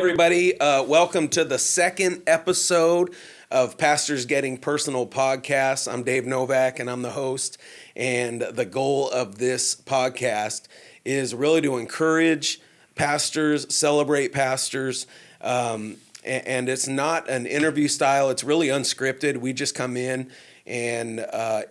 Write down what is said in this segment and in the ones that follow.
everybody. Welcome to the second episode of Pastors Getting Personal podcast. I'm Dave Novak, and I'm the host. And the goal of this podcast is really to encourage pastors, celebrate pastors, and it's not an interview style. It's really unscripted. We just come in, and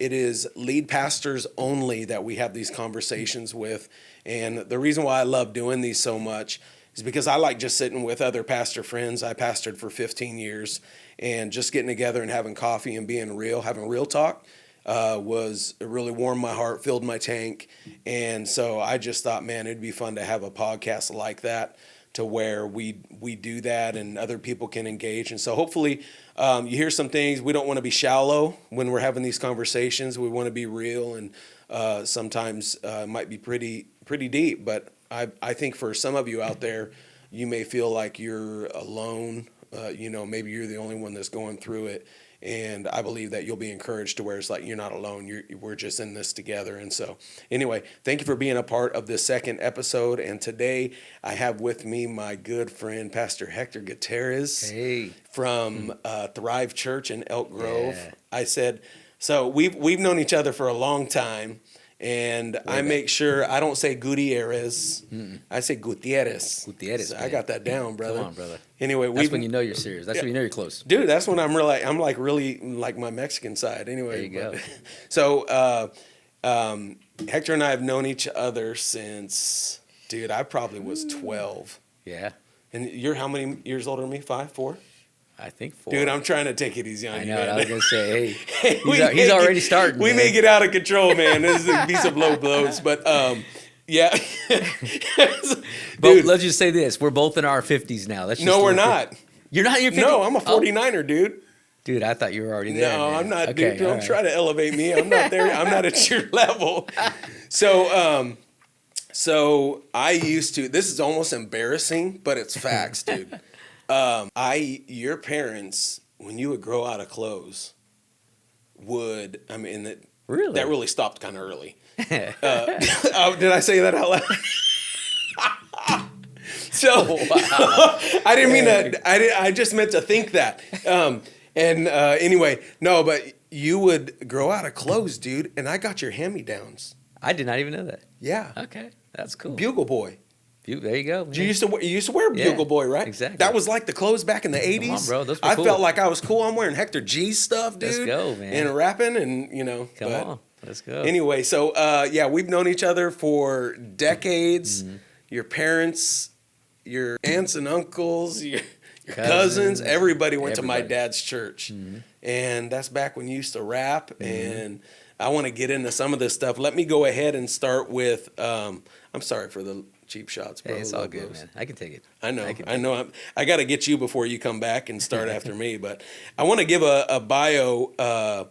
it is lead pastors only that we have these conversations with. And the reason why I love doing these so much is because I like just sitting with other pastor friends. I pastored for 15 years, and just getting together and having coffee and being real, having real talk was it really warmed my heart, filled my tank. And so I just thought, man, it'd be fun to have a podcast like that, to where we do that and other people can engage. And so hopefully you hear some things. We don't want to be shallow when we're having these conversations. We want to be real, and sometimes it might be pretty deep. But I think for some of you out there, you may feel like you're alone. Maybe you're the only one that's going through it. And I believe that you'll be encouraged to where it's like, you're not alone. We're just in this together. And so anyway, thank you for being a part of this second episode. And today I have with me my good friend, Pastor Hector Gutierrez from Thrive Church in Elk Grove. Yeah. I said, so we've known each other for a long time. And I make sure I don't say Gutierrez. I say Gutierrez. Gutierrez. So I got that down, brother. Come on, brother. Anyway, that's when you know you're serious. That's when you know you're close. Dude, that's when I'm really like my Mexican side. Anyway, there you go. So Hector and I have known each other since, dude, I probably was 12. Yeah. And you're how many years older than me? 5, 4? I think 4. Dude, I'm trying to take it easy on you, man. I was going to say, he's already starting. We may get out of control, man. This is going to be some low blows. But, yeah. But let's just say this. We're both in our 50s now. No, we're not. You're not in your 50s? No, I'm a 49er, dude. Dude, I thought you were already there. No, man. I'm not, okay, dude. Don't try to elevate me. I'm not there. I'm not at your level. So I used to, this is almost embarrassing, but it's facts, dude. Your parents, when you would grow out of clothes, really? That really stopped kind of early. Did I say that out loud? I didn't mean to. I just meant to think that. Anyway, no, but you would grow out of clothes, dude, and I got your hand-me-downs. I did not even know that. Yeah. Okay, that's cool. Bugle Boy. There you go. You used to wear Bugle Boy, right? Exactly. That was like the clothes back in the 80s. Come on, bro. Those were I cool. felt like I was cool. I'm wearing Hector G stuff, dude. Let's go, man. And rapping and, Come on. Let's go. Anyway, so, we've known each other for decades. Mm-hmm. Your parents, your aunts and uncles, your cousins, everybody went to my dad's church. Mm-hmm. And that's back when you used to rap. Mm-hmm. And I want to get into some of this stuff. Let me go ahead and start with, I'm sorry for the cheap shots, bro. Hey, it's all good, man. I can take it. I know. I got to get you before you come back and start after me. But I want to give a bio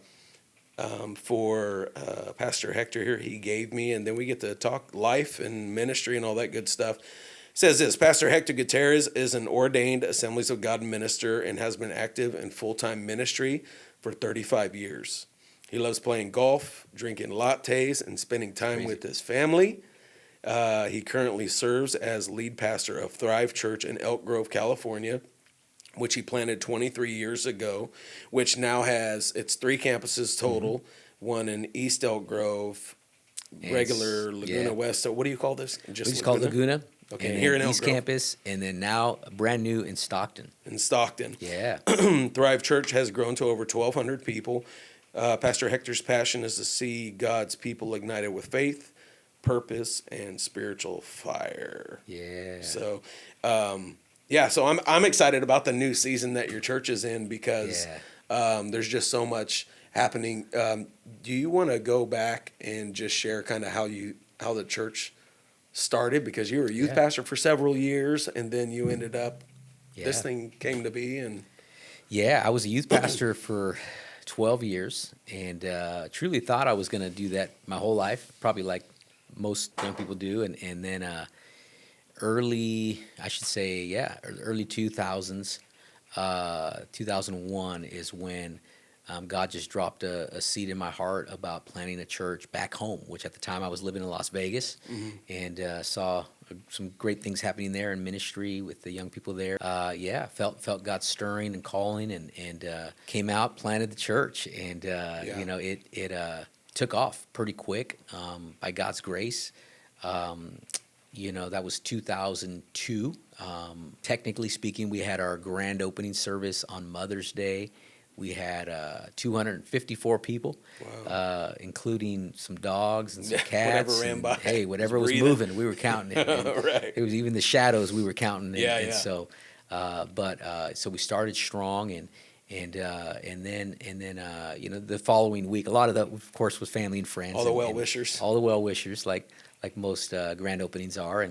for Pastor Hector here. He gave me, and then we get to talk life and ministry and all that good stuff. It says this: Pastor Hector Gutierrez is an ordained Assemblies of God minister and has been active in full-time ministry for 35 years. He loves playing golf, drinking lattes, and spending time with his family. He currently serves as lead pastor of Thrive Church in Elk Grove, California, which he planted 23 years ago, which now has, it's 3 campuses total, one in East Elk Grove, regular Laguna West. So what do you call this? We just call it Laguna. Okay, and here in Elk East Grove. Campus, and then now brand new in Stockton. Yeah. Thrive Church has grown to over 1,200 people. Pastor Hector's passion is to see God's people ignited with faith, purpose, and spiritual fire. Yeah. So, so I'm excited about the new season that your church is in because there's just so much happening. Do you want to go back and just share kind of how the church started? Because you were a youth pastor for several years, and then you ended up this thing came to be. And I was a youth pastor for 12 years, and truly thought I was going to do that my whole life, probably like most young people do, and then early 2000s, 2001 is when God just dropped a seed in my heart about planting a church back home, which at the time I was living in Las Vegas, and saw some great things happening there in ministry with the young people there. Felt God stirring and calling, and came out, planted the church, and it took off pretty quick by God's grace. That was 2002. Technically speaking, we had our grand opening service on Mother's Day. We had 254 people, wow. Including some dogs and some cats. Whatever ran by. Hey, whatever was moving, we were counting it. Right. It was even the shadows we were counting. So we started strong, and then the following week, a lot of that, of course, was family and friends. All the well-wishers. All the well-wishers, like most grand openings are,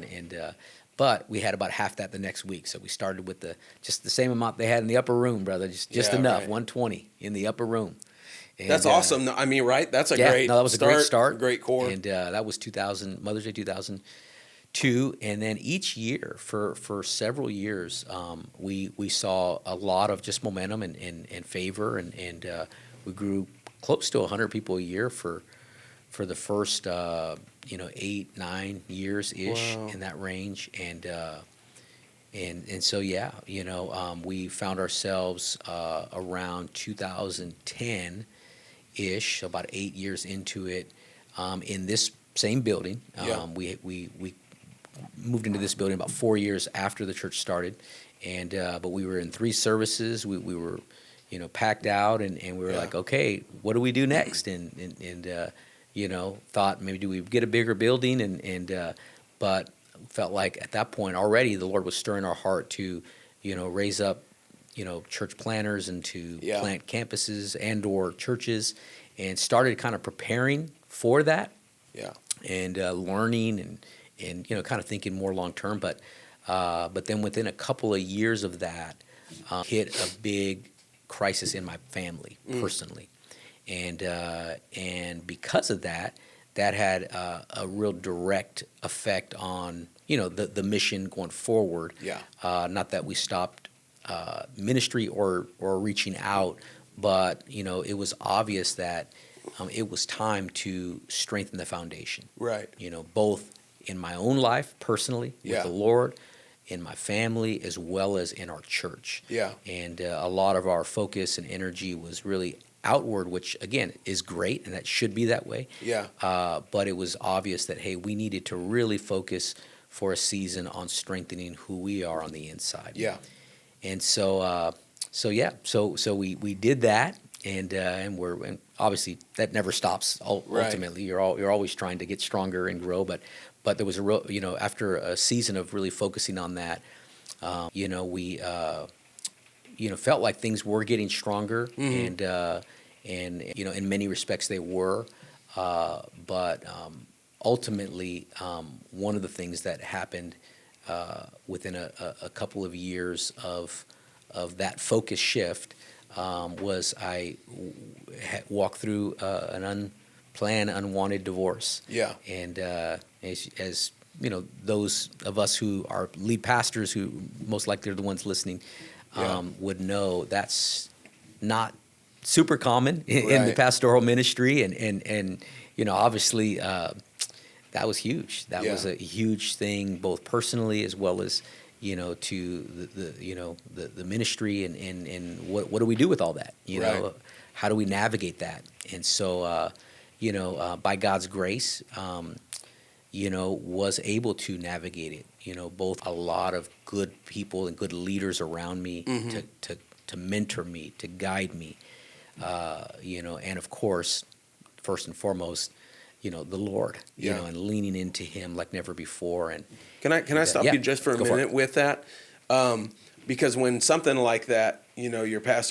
but we had about half that the next week. So we started with just the same amount they had in the upper room, brother, just enough, right. 120 in the upper room. And, that's awesome. I mean, right? That's a great that was a great start. Great core. And that was Mother's Day 2002. And then each year, for several years, we saw a lot of just momentum and favor, and we grew close to 100 people a year for the first 8-9 years ish. Wow. In that range, and so we found ourselves around 2010 ish, about 8 years into it, in this same building. We moved into this building about 4 years after the church started, and but we were in 3 services. We were packed out, and we were like, okay, what do we do next? And thought maybe do we get a bigger building, but felt like at that point already the Lord was stirring our heart to, raise up, church planners and to plant campuses and or churches, and started kind of preparing for that. Yeah. And learning and kind of thinking more long term, but then within a couple of years of that, hit a big crisis in my family personally. And because of that had a real direct effect on the mission going forward. Yeah. Not that we stopped ministry or reaching out, but it was obvious that it was time to strengthen the foundation. Right. Both in my own life personally with the Lord, in my family, as well as in our church. Yeah. And a lot of our focus and energy was really outward, which again is great, and that should be that way. Yeah. But it was obvious that, hey, we needed to really focus for a season on strengthening who we are on the inside. Yeah. And so we did that, and obviously that never stops. Ultimately, right. You're always trying to get stronger and grow, but there was a real, after a season of really focusing on that, we felt like things were getting stronger, and in many respects they were, but ultimately, one of the things that happened within a couple of years of that focus shift was I walked through an unplanned, unwanted divorce. Yeah. And as those of us who are lead pastors, who most likely are the ones listening, would know that's not super common in the pastoral ministry, and obviously that was huge. That was a huge thing, both personally as well as to the ministry, and what do we do with all that? How do we navigate that? And so by God's grace, was able to navigate it. Both a lot of good people and good leaders around me to mentor me, to guide me, and of course, first and foremost, the Lord, and leaning into Him like never before. And can I stop you just for a minute with that? Because when something like that,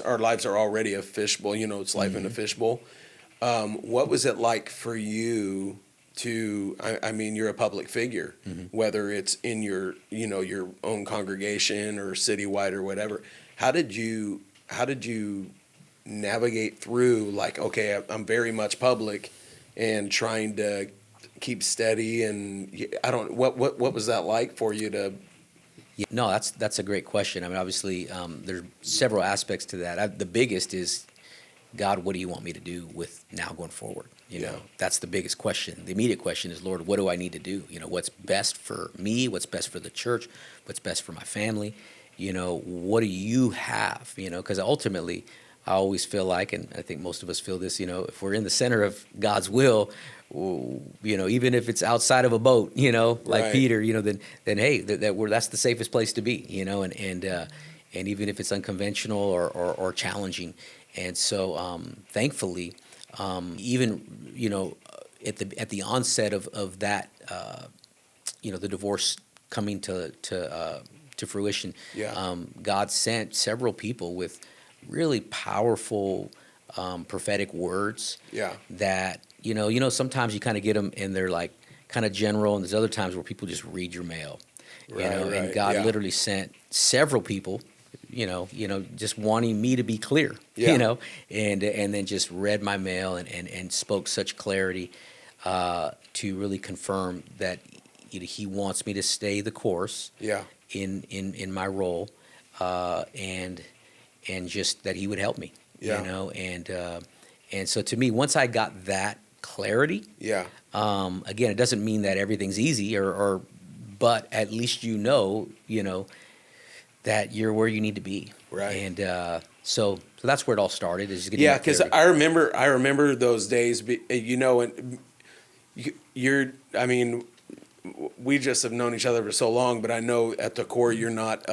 our lives are already a fishbowl. It's life in a fishbowl. What was it like for you to? I mean, you're a public figure, whether it's in your own congregation or citywide or whatever. How did you navigate through, like, okay, I'm very much public, and trying to keep steady, and what was that like for you to? Yeah, no, that's a great question. I mean, obviously, there's several aspects to that. The biggest is, God, what do you want me to do with now going forward? You know, that's the biggest question. The immediate question is, Lord, what do I need to do? You know, what's best for me? What's best for the church? What's best for my family? You know, what do you have? You know, because ultimately, I always feel like, and I think most of us feel this, you know, if we're in the center of God's will, you know, even if it's outside of a boat, you know, like Right. Peter, you know, then hey, that's the safest place to be, you know, and even if it's unconventional or challenging. And so, thankfully, even, you know, at the onset of that, you know, the divorce coming to fruition, Yeah. God sent several people with really powerful prophetic words Yeah. that, you know, sometimes you kind of get them and they're like kind of general, and there's other times where people just read your mail, you Right. know, and Right. God Yeah. literally sent several people, you know, just wanting me to be clear, Yeah. you know, and then just read my mail and spoke such clarity to really confirm that, you know, He wants me to stay the course Yeah. in my role, and just that He would help me, Yeah. you know, and so to me, once I got that clarity, Yeah. again, it doesn't mean that everything's easy, but at least you know that you're where you need to be, Right. and so that's where it all started, is getting Yeah, that because clarity. I remember those days. You know, and you're. I mean, we just have known each other for so long, but I know at the core you're not.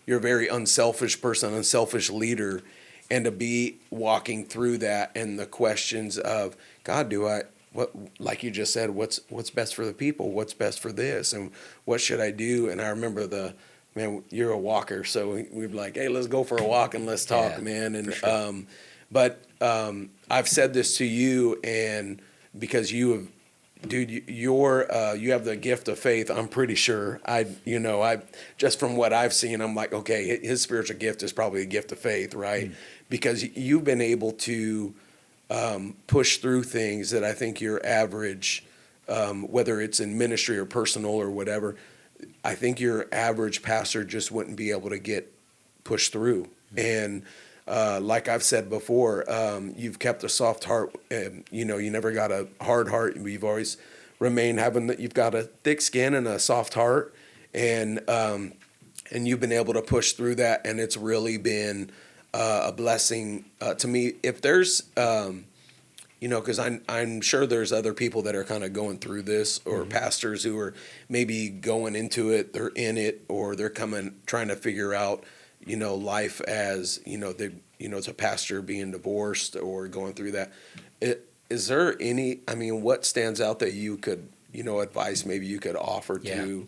You're a very unselfish person, unselfish leader, and to be walking through that and the questions of God, do I what like you just said, what's best for the people, what's best for this, and what should I do? And I remember man, you're a walker, so we'd be like, hey, let's go for a walk and let's talk, Yeah, man. for And sure. I've said this to you, and because you have, dude, you have the gift of faith. I'm pretty sure. I just from what I've seen, I'm like, okay, his spiritual gift is probably a gift of faith, right? Because you've been able to push through things that I think your average, whether it's in ministry or personal or whatever, I think your average pastor just wouldn't be able to get pushed through. And like I've said before, you've kept a soft heart. And, you know, you never got a hard heart. You've always remained having that. You've got a thick skin and a soft heart, and you've been able to push through that. And it's really been a blessing to me. If there's you know, because I'm sure there's other people that are kind of going through this, or pastors who are maybe going into it, they're in it, or they're trying to figure out, you know, life as, you know, as a pastor being divorced or going through that. Is there any? I mean, what stands out that you could, you know, advice maybe you could offer Yeah. to?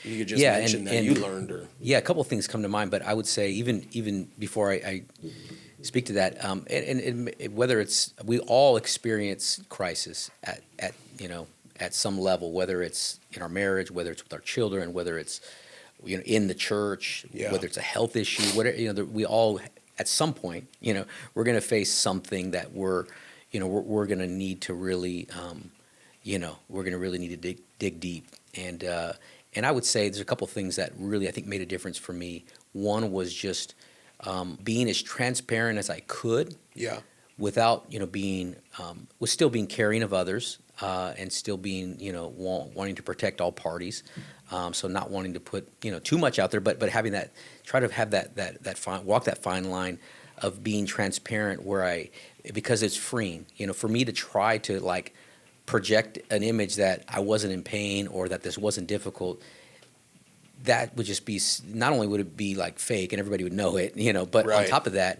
You could just Yeah, mention that you learned, or yeah, a couple of things come to mind, but I would say even before I speak to that, and whether it's, we all experience crisis at you know, at some level, whether it's in our marriage, whether it's with our children, whether it's, you know, in the church, Yeah. whether it's a health issue, whatever, you know, we all at some point, you know, we're going to face something that we're going to need to really, you know, we're going to really need to dig deep. And I would say there's a couple things that really, I think, made a difference for me. One was just being as transparent as I could, yeah, without, you know, was still being caring of others, and still being, you know, wanting to protect all parties. So not wanting to put, you know, too much out there, but having that, try to have that fine, walk that fine line of being transparent, because it's freeing, you know, for me to try to like project an image that I wasn't in pain or that this wasn't difficult. That would just be, not only would it be like fake and everybody would know it, you know, but on right, top of that,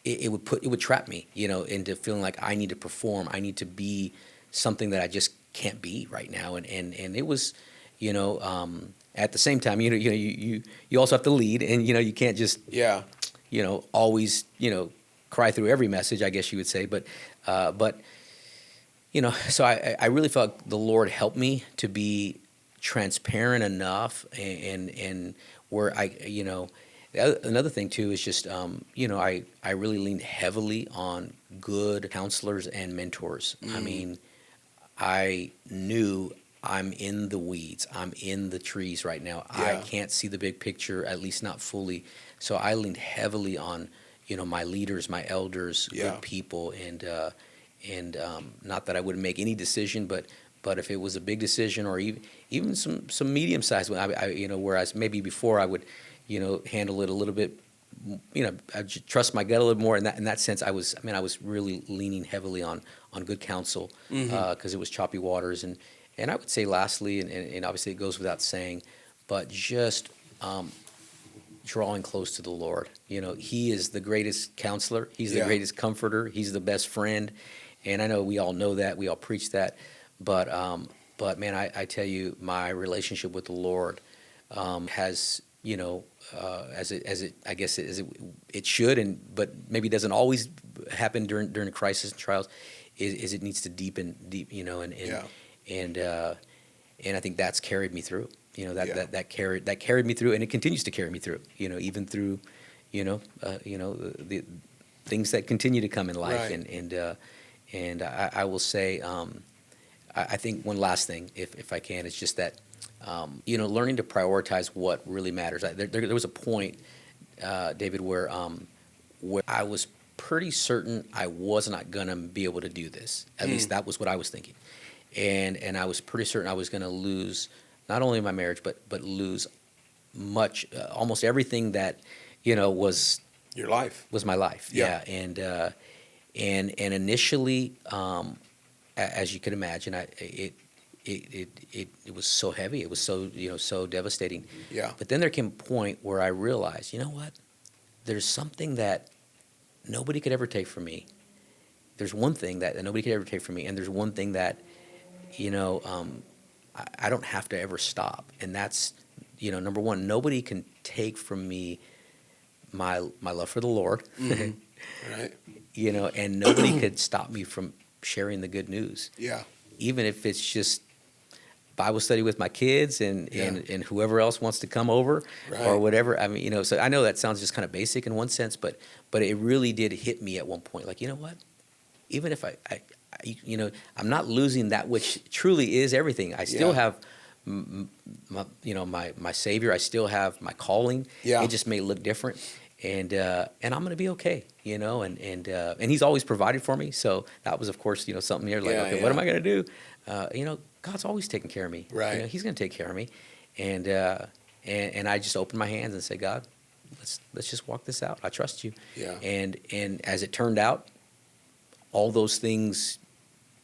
it would trap me, you know, into feeling like I need to perform, I need to be something that I just can't be right now, and it was, you know, at the same time, you also have to lead, and you know, you can't just, yeah, you know, always, you know, cry through every message, I guess you would say, but you know, so I really felt the Lord helped me to be transparent enough, and where you know, another thing too is just, you know, I really leaned heavily on good counselors and mentors. I mean, I knew I'm in the weeds, I'm in the trees right now. I Yeah. can't see the big picture, at least not fully. So I leaned heavily on, you know, my leaders, my elders, Yeah. good people, not that I wouldn't make any decision, but if it was a big decision or even some medium sized one, whereas maybe before I would, handle it a little bit, I trust my gut a little more in that sense. I was really leaning heavily on good counsel, because it was choppy waters, and I would say lastly, and obviously it goes without saying, but just drawing close to the Lord. He is the greatest counselor. He's the greatest comforter. He's the best friend. And I know we all know that. We all preach that. But man, I tell you, my relationship with the Lord has, as it should, but maybe doesn't always happen during crisis and trials, is it needs to deepen, and I think that's carried me through. That carried me through, and it continues to carry me through. Even through, the things that continue to come in life, right. and I will say, I think one last thing, if I can, is just that, learning to prioritize what really matters. There was a point, David, where I was pretty certain I was not going to be able to do this. At least that was what I was thinking. And I was pretty certain I was going to lose not only my marriage, but lose almost everything that, was your life, was my life. Yeah. And initially, as you can imagine, it was so heavy. It was so, so devastating. Yeah. But then there came a point where I realized, you know what? There's something that nobody could ever take from me. There's one thing that nobody could ever take from me, and there's one thing that, I don't have to ever stop. And that's, number one, nobody can take from me my love for the Lord. Right. And nobody could stop me from sharing the good news. Yeah. Even if it's just Bible study with my kids and whoever else wants to come over, right. or whatever. So I know that sounds just kind of basic in one sense, but it really did hit me at one point. Like, you know what? Even if I'm not losing that which truly is everything. I still have my Savior. I still have my calling. Yeah. It just may look different. And I'm going to be okay, and He's always provided for me. So that was, of course, something here like, okay, what am I going to do? God's always taking care of me. Right. He's going to take care of me, and I just open my hands and say, God, let's just walk this out. I trust you. Yeah. And as it turned out, all those things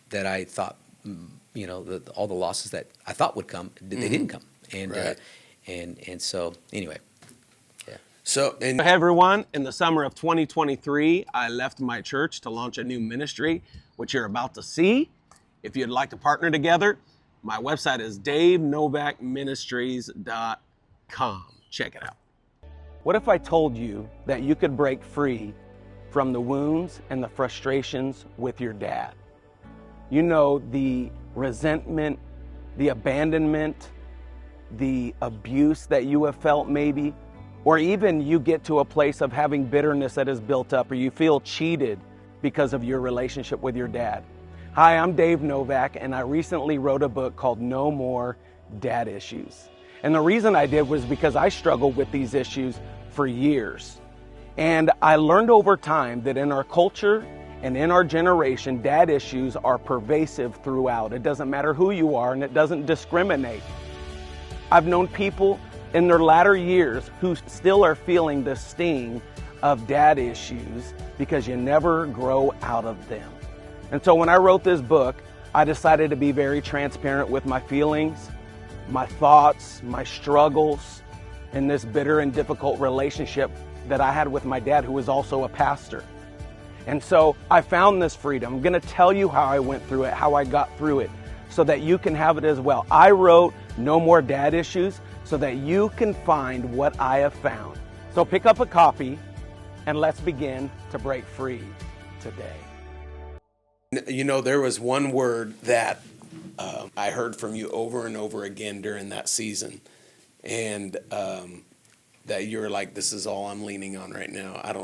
that I thought, all the losses that I thought would come, they didn't come, and right. and so anyway. So, Hey everyone, in the summer of 2023, I left my church to launch a new ministry, which you're about to see. If you'd like to partner together, my website is davenovakministries.com. Check it out. What if I told you that you could break free from the wounds and the frustrations with your dad? The resentment, the abandonment, the abuse that you have felt maybe, or even you get to a place of having bitterness that is built up, or you feel cheated because of your relationship with your dad. Hi, I'm Dave Novak, and I recently wrote a book called No More Dad Issues. And the reason I did was because I struggled with these issues for years. And I learned over time that in our culture and in our generation, dad issues are pervasive throughout. It doesn't matter who you are, and it doesn't discriminate. I've known people in their latter years who still are feeling the sting of dad issues because you never grow out of them. And so when I wrote this book, I decided to be very transparent with my feelings, my thoughts, my struggles in this bitter and difficult relationship that I had with my dad, who was also a pastor. And so I found this freedom. I'm going to tell you how I went through it, how I got through it, so that you can have it as well. I wrote No More Dad Issues so that you can find what I have found. So pick up a copy and let's begin to break free today. There was one word that I heard from you over and over again during that season, and that you were like, "This is all I'm leaning on right now." I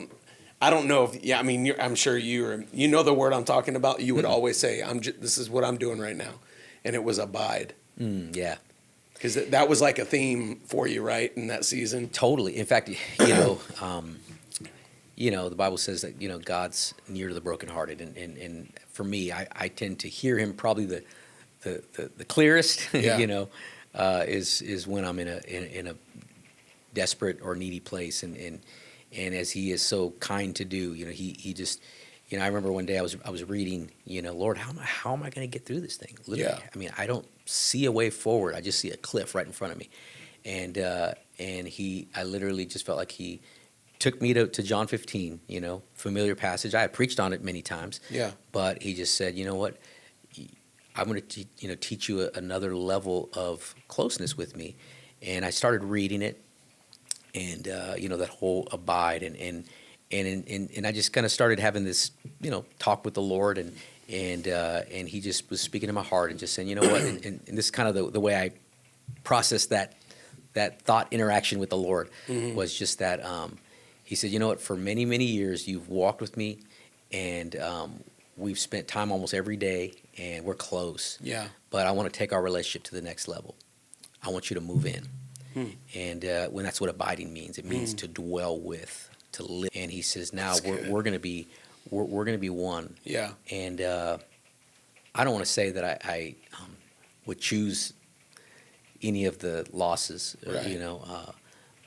don't know if I'm sure you know the word I'm talking about. You would always say, "This is what I'm doing right now," and it was abide. Yeah. Because that was like a theme for you, right, in that season? Totally. In fact, the Bible says that, God's near to the brokenhearted. And for me, I tend to hear him probably the clearest, Yeah. is when I'm in a desperate or needy place. And as he is so kind to do, he just, I remember one day I was reading, Lord, how am I going to get through this thing? Literally. Yeah. I mean, I don't see a way forward. I just see a cliff right in front of me. And I literally just felt like he took me to John 15, familiar passage. I had preached on it many times. Yeah. But he just said, you know what? I'm going to teach you another level of closeness with me. And I started reading it, and that whole abide, and I just kind of started having this talk with the Lord, and he just was speaking to my heart and just saying, you know what, and this is kind of the way I processed that thought interaction with the Lord, was just that he said, you know what, for many, many years you've walked with me, and we've spent time almost every day, and we're close. Yeah. But I want to take our relationship to the next level. I want you to move in. And when that's what abiding means, it means to dwell with, to live. And he says, now we're going to be one. Yeah. And I don't want to say that I would choose any of the losses. Right.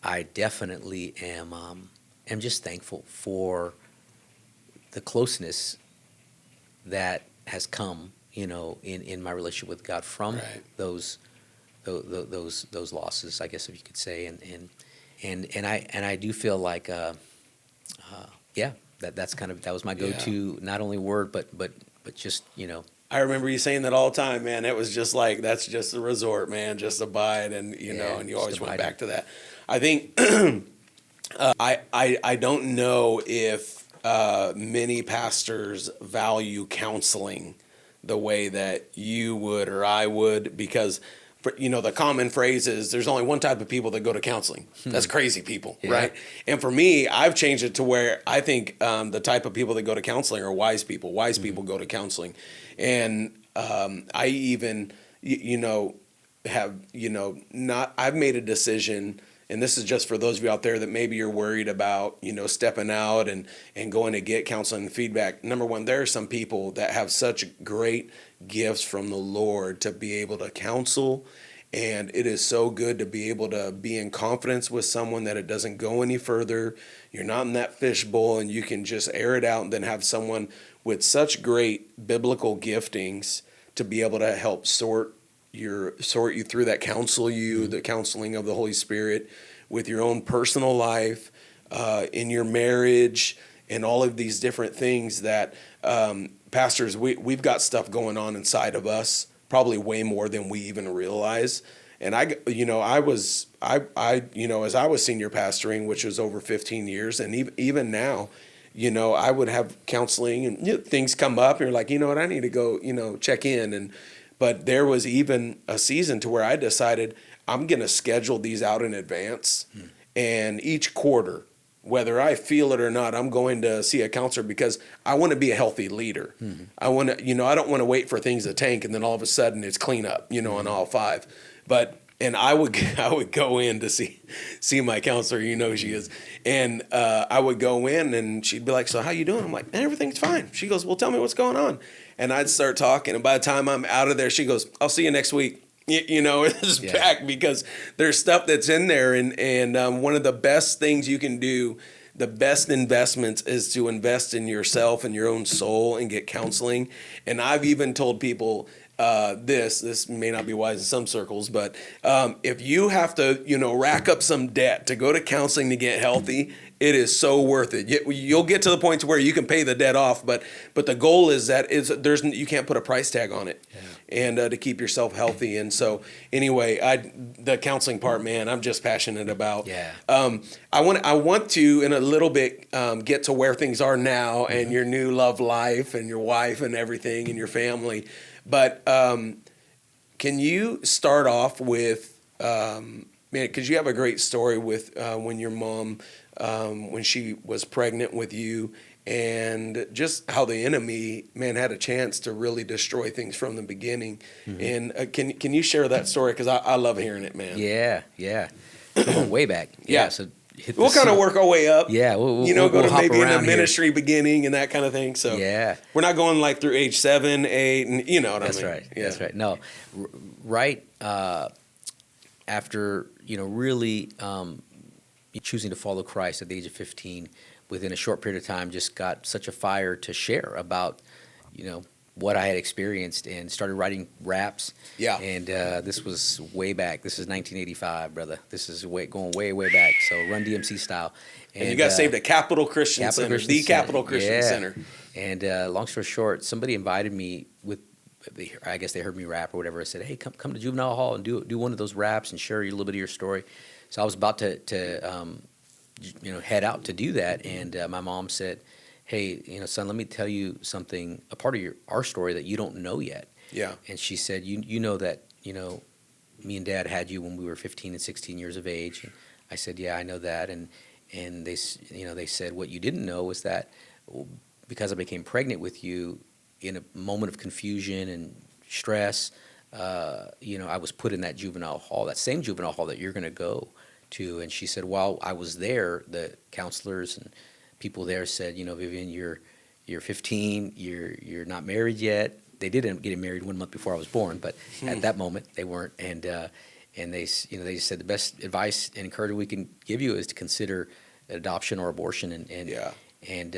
I definitely am just thankful for the closeness that has come, in my relationship with God from Right. those losses, I guess, if you could say, and I do feel like that was my go-to, not only word but just I remember you saying that all the time, man. It was just like, that's just the resort, man. Just abide, and and you always went back to that. I think I don't know if many pastors value counseling the way that you would or I would, because the common phrase is there's only one type of people that go to counseling. That's crazy people, right? And for me, I've changed it to where I think the type of people that go to counseling are wise people. Wise people go to counseling. And I even, have, I've made a decision, and this is just for those of you out there that maybe you're worried about, stepping out and going to get counseling and feedback. Number one, there are some people that have such great gifts from the Lord to be able to counsel. And it is so good to be able to be in confidence with someone that it doesn't go any further. You're not in that fishbowl, and you can just air it out, and then have someone with such great biblical giftings to be able to help sort you through that, counsel you, the counseling of the Holy Spirit with your own personal life, in your marriage, and all of these different things that pastors, we've got stuff going on inside of us, probably way more than we even realize. And as I was senior pastoring, which was over 15 years, and even now, I would have counseling, and things come up, and you're like, what, I need to go, check in. But there was even a season to where I decided I'm going to schedule these out in advance. And each quarter, whether I feel it or not, I'm going to see a counselor, because I want to be a healthy leader. I want to, I don't want to wait for things to tank and then all of a sudden it's clean up, on all five. And I would go in to see my counselor, she is. And I would go in, and she'd be like, so how you doing? I'm like, man, everything's fine. She goes, well, tell me what's going on. And I'd start talking, and by the time I'm out of there, she goes, I'll see you next week. It's back, because there's stuff that's in there. And one of the best things you can do, the best investments, is to invest in yourself and your own soul and get counseling. And I've even told people, this may not be wise in some circles, but if you have to, rack up some debt to go to counseling to get healthy, it is so worth it. You'll get to the point to where you can pay the debt off, but the goal is that you can't put a price tag on it, and to keep yourself healthy. And so anyway, the counseling part, man, I'm just passionate about. I want to in a little bit get to where things are now, and your new love life, and your wife, and everything, and your family. But can you start off with, because you have a great story with when your mom, when she was pregnant with you, and just how the enemy, man, had a chance to really destroy things from the beginning. And can you share that story? Because I love hearing it, man. Yeah. Going way back. So hit the We'll kind of scene. work our way up. Yeah, go we'll to hop maybe in the around here. ministry beginning and that kind of thing. So Yeah. we're not going like through age 7, 8, and you know what That's I mean. right. Yeah. That's right. No, right after really choosing to follow Christ at the age of 15, within a short period of time, just got such a fire to share about what I had experienced, and started writing raps. Yeah. And this was way back. This is 1985, brother. This is going way back. So Run DMC style. And you got saved at Capital Christian Center, Capital Christian Center. And long story short, somebody invited me I guess they heard me rap or whatever. I said, hey, come to Juvenile Hall and do one of those raps and share a little bit of your story. So I was about to head out to do that, and my mom said, hey, son, let me tell you something, a part of our story that you don't know yet. Yeah. And she said, you know that me and Dad had you when we were 15 and 16 years of age. And I said, yeah, I know that. And they said, what you didn't know was that because I became pregnant with you in a moment of confusion and stress, I was put in that juvenile hall, that same juvenile hall that you're going to go to. And she said, while I was there, the counselors and people there said, Vivian, you're 15, you're not married yet. They did end up getting married 1 month before I was born, but at that moment they weren't. And they said the best advice and encouragement we can give you is to consider adoption or abortion. And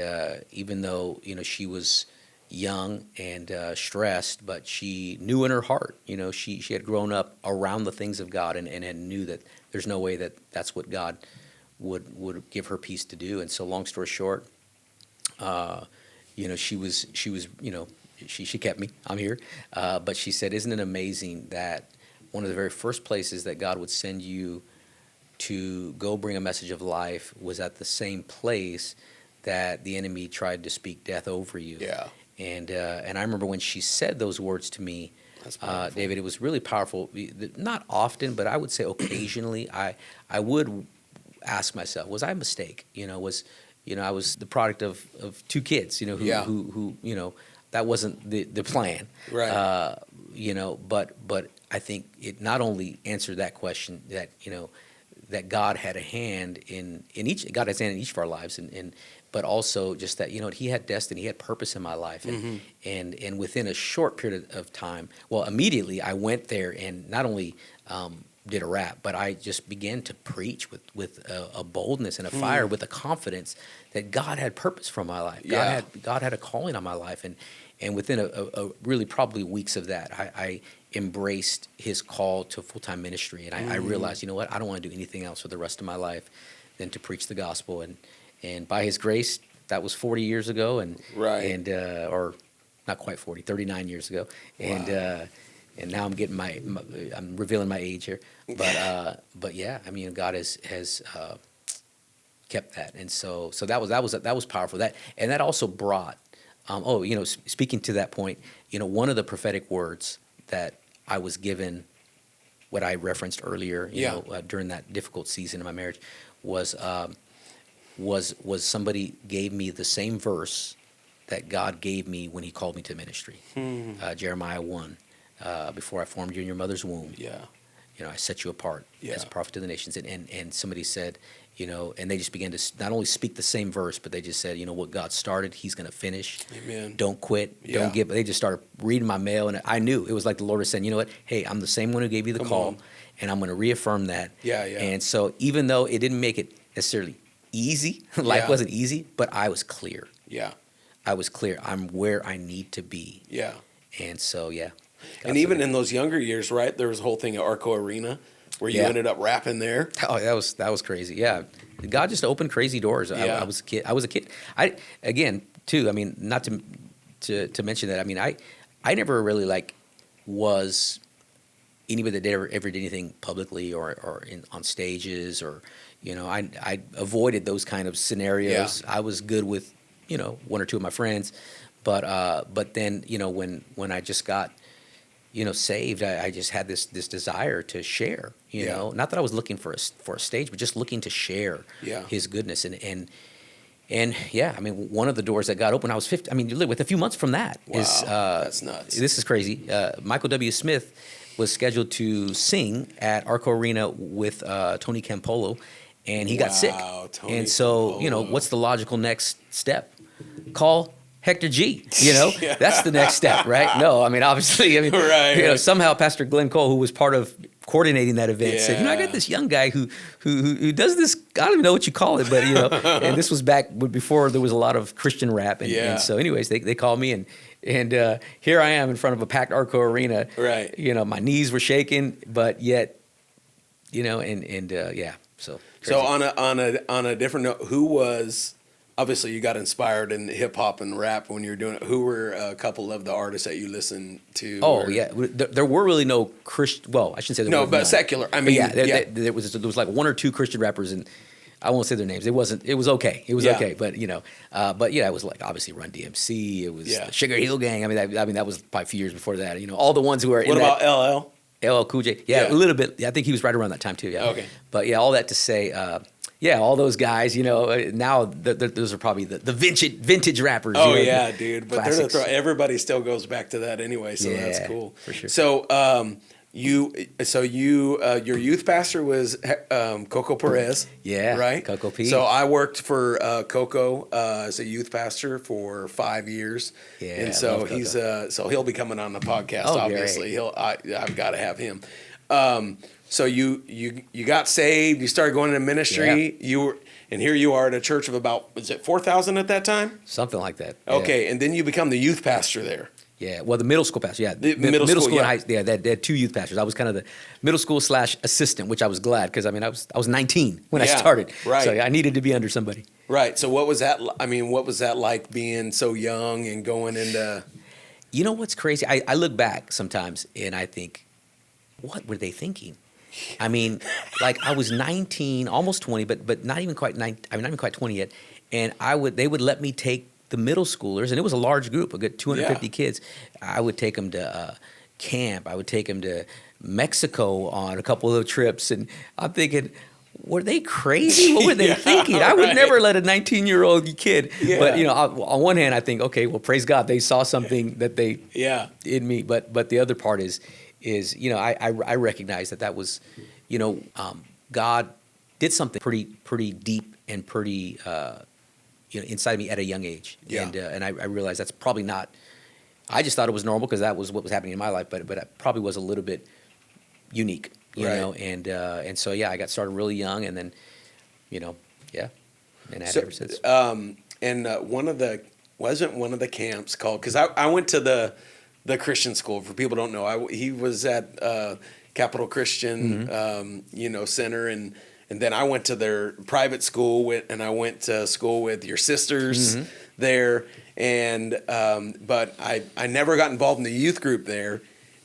even though she was young and stressed, but she knew in her heart, she had grown up around the things of God and knew that there's no way that's what God would give her peace to do. And so long story short, she kept me. I'm here. But she said, isn't it amazing that one of the very first places that God would send you to go bring a message of life was at the same place that the enemy tried to speak death over you. Yeah. And I remember when she said those words to me, David, it was really powerful. Not often, but I would say occasionally, I would ask myself, was I a mistake? I was the product of two kids, who that wasn't the plan. Right. But I think it not only answered that question that, that God had a hand in each, God has a hand in each of our lives, but also just that, he had destiny, he had purpose in my life. And within a short period of time, well, immediately I went there and not only did a rap, but I just began to preach with a boldness and a fire, with a confidence that God had purpose for my life. God had a calling on my life. And within a really probably weeks of that, I embraced his call to full-time ministry. And I realized, I don't want to do anything else for the rest of my life than to preach the gospel. And by his grace, that was 40 years ago, or not quite 40, 39 years ago. Wow. And now I'm getting I'm revealing my age here, but yeah, I mean, God has kept that, and so that was powerful. That also brought, speaking to that point, one of the prophetic words that I was given, what I referenced earlier, during that difficult season in my marriage, was somebody gave me the same verse that God gave me when he called me to ministry, Jeremiah 1. Before I formed you in your mother's womb, I set you apart as a prophet to the nations. And somebody said, and they just began to not only speak the same verse, but they just said, what God started, he's going to finish. Amen. Don't quit. Don't give. They just started reading my mail, and I knew it was like the Lord was saying, you know what? Hey, I'm the same one who gave you the call, and I'm going to reaffirm that. And so even though it didn't make it necessarily easy, life wasn't easy, but I was clear. I was clear. I'm where I need to be. And so, and even in those younger years, right, there was a whole thing at Arco Arena where you ended up rapping there. Oh, that was crazy. Yeah, God just opened crazy doors. I was a kid. Not to mention that. I mean, I never really was anybody that ever did anything publicly or on stages, or I avoided those kind of scenarios. I was good with one or two of my friends, but then when I just got saved, I just had this desire to share, not that I was looking for a stage, but just looking to share his goodness. And one of the doors that got open, I was 50. I mean, with a few months from that is, that's nuts. This is crazy. Michael W. Smith was scheduled to sing at Arco Arena with Tony Campolo. and he got sick. Tony. And so, what's the logical next step? Call Hector G. Yeah. That's the next step, right? No, I mean, obviously, Right. Somehow Pastor Glenn Cole, who was part of coordinating that event, said, I got Yeah. this young guy who does this. I don't even know what you call it, but and this was back before there was a lot of Christian rap, and so, anyways, they called me, and here I am in front of a packed Arco arena. Right. My knees were shaking, but yet, So So crazy. on a different note, who was, obviously you got inspired in hip hop and rap when you were doing it. Who were a couple of the artists that you listened to? Oh yeah, there were really no Christian. Well, I shouldn't say there No, were but none. secular. I But mean, there was like one or two Christian rappers, and I won't say their names. It was okay. It was Yeah. okay, but it was like obviously Run DMC. It was Yeah. the Sugar Hill Gang. I mean that was probably a few years before that. All the ones who were What in about that, LL? LL Cool J. Yeah, Yeah. a little bit. I think he was right around that time too. Yeah. Okay. But all that to say, all those guys. Now those are probably the vintage rappers. Oh yeah, dude. But classics. everybody still goes back to that anyway, so that's Yeah, cool. for sure. So your youth pastor was Coco Perez. Yeah, Right? Coco P. So I worked for Coco as a youth pastor for 5 years. Yeah, And I so love Coco. so he'll be coming on the podcast, Oh, obviously. I've got to have him. So you got saved, you started going into ministry, and here you are at a church of about, was it 4,000 at that time? Something like that. Yeah. Okay, and then you become the youth pastor there. Yeah, well, the middle school pastor. Yeah, The middle school, and yeah. high. Yeah, they had two youth pastors. I was kind of the middle school / assistant, which I was glad because I was 19 when I Yeah, started. right. So I needed to be under somebody. Right. So what was that? I mean, what was that like being so young and going into? You know what's crazy? I look back sometimes and I think, what were they thinking? I mean, like I was 19, almost 20, but not even quite 19. I mean, not even quite 20 yet. And they would let me take the middle schoolers, and it was a large group, a good 250 kids. I would take them to camp. I would take them to Mexico on a couple of trips, and I'm thinking, were they crazy? What were they thinking? I would never let a 19-year-old kid. Yeah. But on one hand, I think, okay, well, praise God, they saw something that they in me. But the other part is I recognize that was, God did something pretty deep and pretty inside of me at a young age. Yeah. And I realized that's probably not. I just thought it was normal because that was what was happening in my life, but it probably was a little bit unique, you Right. know. And so I got started really young, and then, and I had ever since. Wasn't one of the camps called, because I went to the Christian school. For people who don't know, he was at Capital Christian Center, and then I went to their private school and I went to school with your sisters there, and but I never got involved in the youth group there,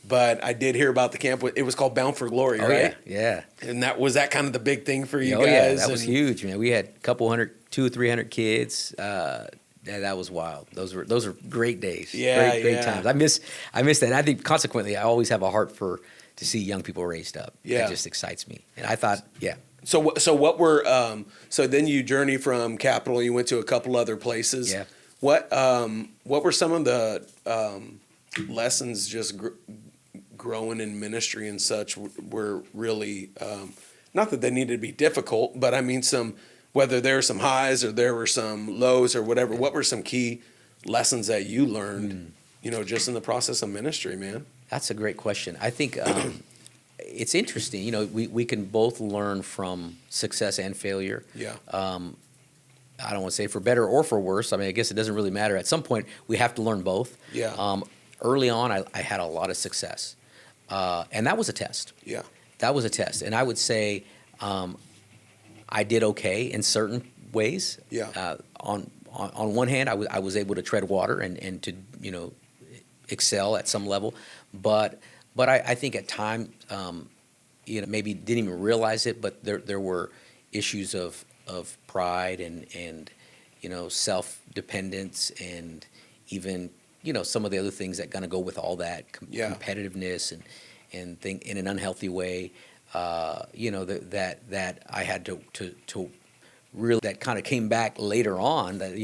but I did hear about the camp. It was called Bound for Glory, right? Yeah. And was that kind of the big thing for you Oh guys? yeah, that was huge, man. We had a couple 200 or 300 kids. That was wild. Those were great days. Yeah, great yeah. times. I miss that. And I think consequently, I always have a heart to see young people raised up. Yeah. It just excites me. And I thought, yeah. So what were so then you journey from Capital, you went to a couple other places. Yeah. What were some of the lessons just growing in ministry and such were really not that they needed to be difficult, but I mean whether there were some highs or there were some lows or whatever. What were some key lessons that you learned, just in the process of ministry, man? That's a great question. I think it's interesting. We can both learn from success and failure. Yeah. I don't want to say for better or for worse. I mean, I guess it doesn't really matter. At some point, we have to learn both. Yeah. Early on, I had a lot of success, and that was a test. Yeah. That was a test, and I would say I did okay in certain ways. Yeah. On one hand, I was able to tread water and to excel at some level, but I think at times maybe didn't even realize it, but there were issues of pride and self-dependence and even some of the other things that kind of go with all that competitiveness and think in an unhealthy way. That I had to really, that kind of came back later on, that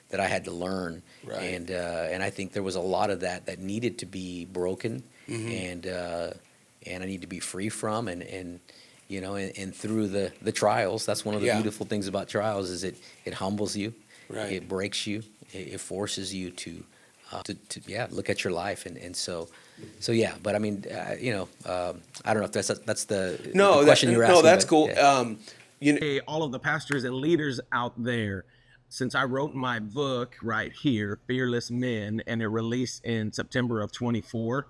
that I had to learn. Right. And I think there was a lot of that needed to be broken, and I need to be free from, and and through the trials, that's one of the Yeah. beautiful things about trials is it humbles you, Right. it breaks you, it forces you to look at your life, and so yeah. But I mean, I don't know if that's the question you were asking. No, that's but, cool. yeah. Hey, all of the pastors and leaders out there, since I wrote my book right here, Fearless Men, and it released in September of 24,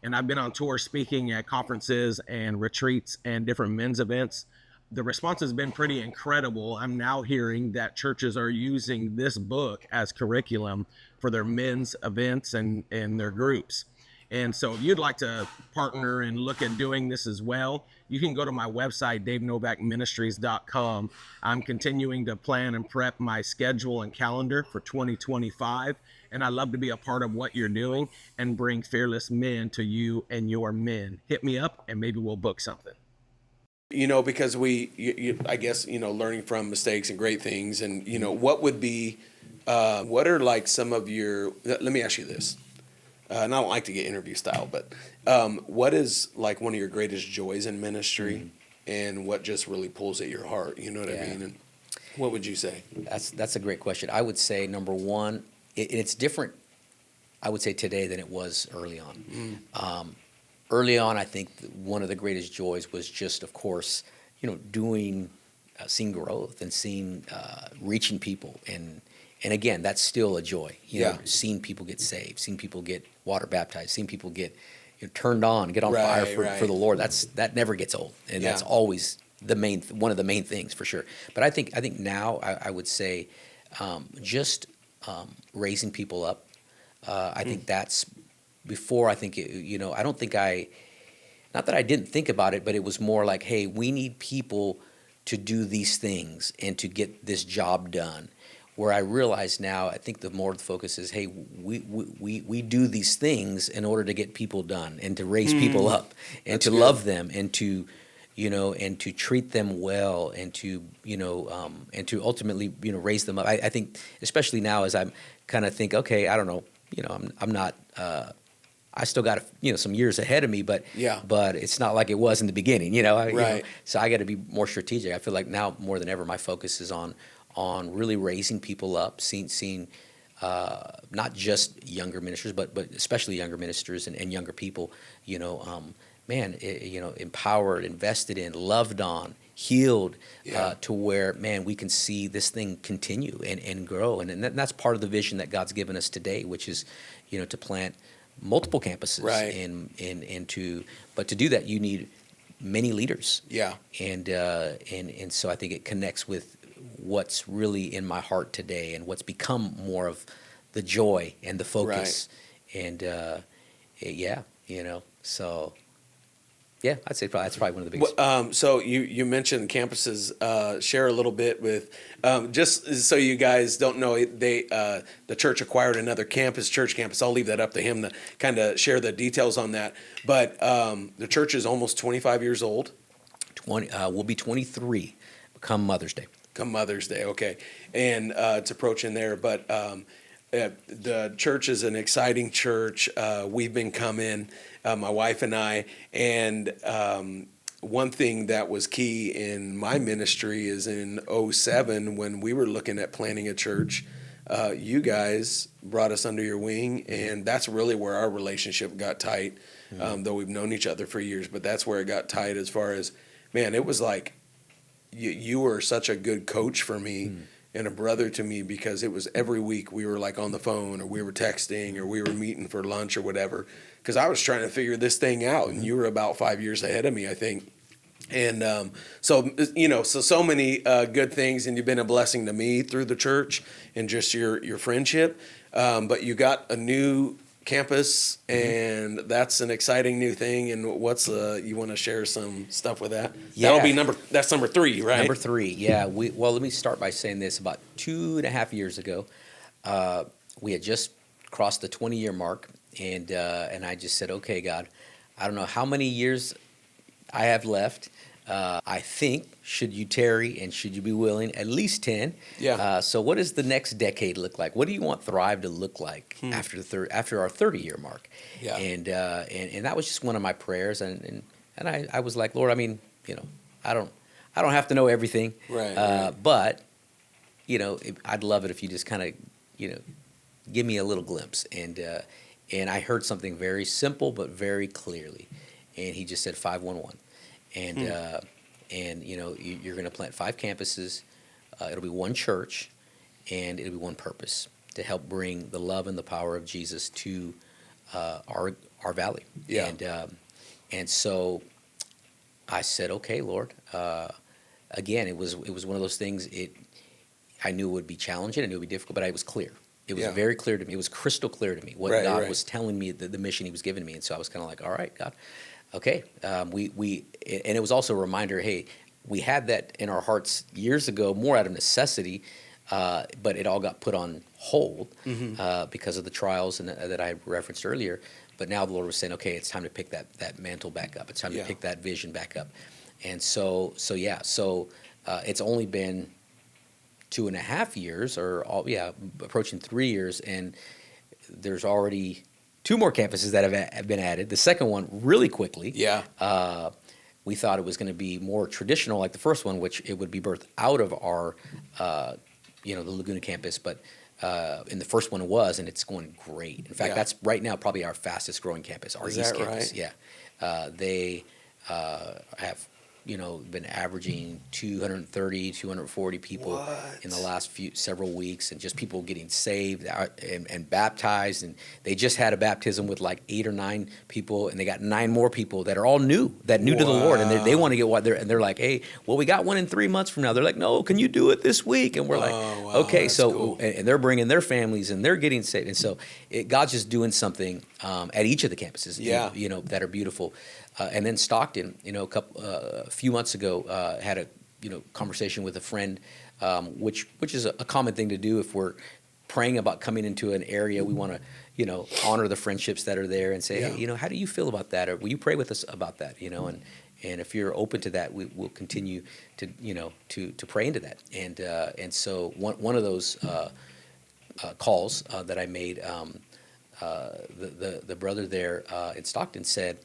and I've been on tour speaking at conferences and retreats and different men's events, the response has been pretty incredible. I'm now hearing that churches are using this book as curriculum for their men's events and their groups. And so if you'd like to partner and look at doing this as well, you can go to my website, davenovakministries.com. I'm continuing to plan and prep my schedule and calendar for 2025. And I love to be a part of what you're doing and bring fearless men to you and your men. Hit me up and maybe we'll book something. Because I guess, learning from mistakes and great things, and, what would be, what are like some of your, let me ask you this. And I don't like to get interview style, but what is like one of your greatest joys in ministry, and what just really pulls at your heart? You know what I mean? And what would you say? That's a great question. I would say number one, it's different, I would say today than it was early on. Early on, I think one of the greatest joys was just, of course, seeing growth and seeing reaching people, and again, that's still a joy. Seeing people get saved, seeing people get water baptized, seeing people get turned on, get on fire for the Lord. That never gets old, and that's always one of the main things for sure. But I think now I would say just raising people up. I think that's before. I think I don't think not that I didn't think about it, but it was more like, hey, we need people to do these things and to get this job done. Where I realize now, I think the more the focus is, hey, we do these things in order to get people done and to raise people up and to love them and to, and to treat them well and to, ultimately, raise them up. I think, especially now, as I'm kind of think, okay, I don't know, I'm not, I still got some years ahead of me, but it's not like it was in the beginning, so I got to be more strategic. I feel like now more than ever, my focus is on really raising people up, seeing not just younger ministers, but especially younger ministers and younger people, empowered, invested in, loved on, healed, to where, we can see this thing continue and grow. And that's part of the vision that God's given us today, which is, to plant multiple campuses. But to do that, you need many leaders. And so I think it connects with what's really in my heart today and what's become more of the joy and the focus. And so I'd say that's probably one of the biggest. So you mentioned campuses. Share a little bit with, just so you guys don't know, the church acquired another church campus. I'll leave that up to him to kind of share the details on that. But the church is almost 25 years old. We'll be 23 come Mother's Day. Okay. And it's approaching there. But the church is an exciting church. We've been coming, my wife and I, and one thing that was key in my ministry is in 2007 when we were looking at planning a church. You guys brought us under your wing, and that's really where our relationship got tight, though we've known each other for years. But that's where it got tight as far as, it was like you were such a good coach for me and a brother to me, because it was every week we were like on the phone or we were texting or we were meeting for lunch or whatever, because I was trying to figure this thing out, and you were about 5 years ahead of me, I think. And so many good things, and you've been a blessing to me through the church and just your friendship. But you got a new campus, and that's an exciting new thing. And what's you want to share some stuff with that? That'll be that's number 3, right? Number 3, yeah. Let me start by saying this. About 2.5 years ago, we had just crossed the 20-year mark, and I just said, okay, God, I don't know how many years I have left. I think, should you tarry and should you be willing, at least 10. So what does the next decade look like? What do you want Thrive to look like after our 30-year mark? And that was just one of my prayers. And I was like, Lord, I I don't have to know everything. Right. But I'd love it if you just kind of give me a little glimpse. And I heard something very simple but very clearly, and he just said 511, and you're going to plant 5 campuses. It'll be one church, and it'll be one purpose to help bring the love and the power of Jesus to our valley. Yeah. And so I said, okay, Lord. Again, it was one of those things. I knew it would be challenging. I knew it would be difficult, but it was clear. It was very clear to me. It was crystal clear to me what God was telling me, the mission He was giving me. And so I was kind of like, all right, God, okay. And it was also a reminder, hey, we had that in our hearts years ago, more out of necessity, but it all got put on hold because of the trials that I referenced earlier. But now the Lord was saying, okay, it's time to pick that mantle back up. It's time to pick that vision back up. And so it's only been 2.5 years, approaching 3 years, and there's already 2 more campuses that have been added. The second one really quickly. Yeah. We thought it was going to be more traditional, like the first one, which it would be birthed out of our, the Laguna campus. But in the first one it was, and it's going great. In fact, that's right now probably our fastest growing campus, our East campus. Right? Yeah. They have been averaging 230, 240 people in the last several weeks, and just people getting saved and baptized. And they just had a baptism with like 8 or 9 people, and they got 9 more people that are all new to the Lord, and they want to get and they're like, hey, well, we got one in 3 months from now. They're like, no, can you do it this week? And we're okay, so cool. And they're bringing their families, and they're getting saved, and so God's just doing something at each of the campuses, that are beautiful. And then Stockton, a few months ago, had a conversation with a friend, which is a common thing to do if we're praying about coming into an area. We want to honor the friendships that are there and say, hey, how do you feel about that, or will you pray with us about that? And if you're open to that, we'll continue to to pray into that. And so one of those calls that I made, the brother there in Stockton said,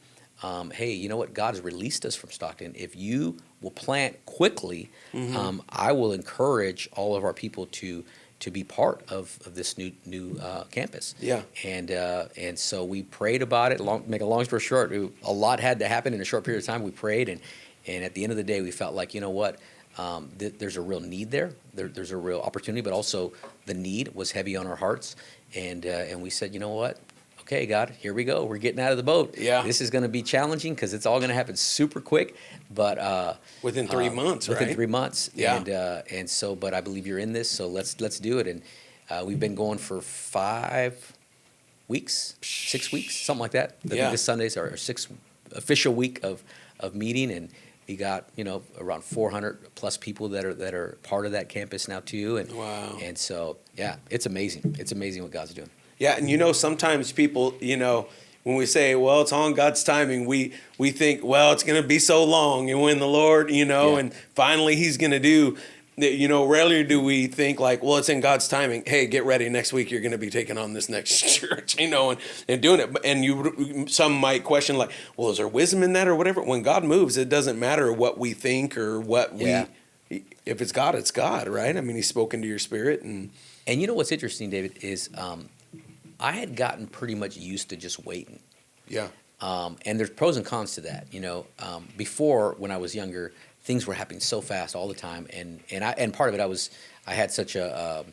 hey, you know what? God has released us from Stockton. If you will plant quickly, I will encourage all of our people to be part of this new campus. Yeah. And so we prayed about it. Make a long story short, a lot had to happen in a short period of time. We prayed, and at the end of the day, we felt like, you know what? There's a real need there. There's a real opportunity, but also the need was heavy on our hearts. And we said, you know what? Okay, God, here we go. We're getting out of the boat. Yeah. This is going to be challenging because it's all going to happen super quick, but within 3 months, right? Within 3 months. Yeah. And so, but I believe you're in this, so let's do it. And we've been going for 5 weeks, 6 weeks, something like that. This Sunday's our 6th official week of meeting, and we got around 400 plus people that are part of that campus now too. And wow. And so it's amazing. It's amazing what God's doing. Yeah, and sometimes people, when we say, well, it's on God's timing, we think, well, it's going to be so long. And when the Lord, and finally He's going to do, rarely do we think like, well, it's in God's timing. Hey, get ready. Next week you're going to be taking on this next church, and doing it. And some might question like, well, is there wisdom in that or whatever? When God moves, it doesn't matter what we think or what if it's God, it's God, right? I mean, He's spoken to your spirit. And what's interesting, David, is I had gotten pretty much used to just waiting. Yeah. And there's pros and cons to that. Before, when I was younger, things were happening so fast all the time, and part of it I had such a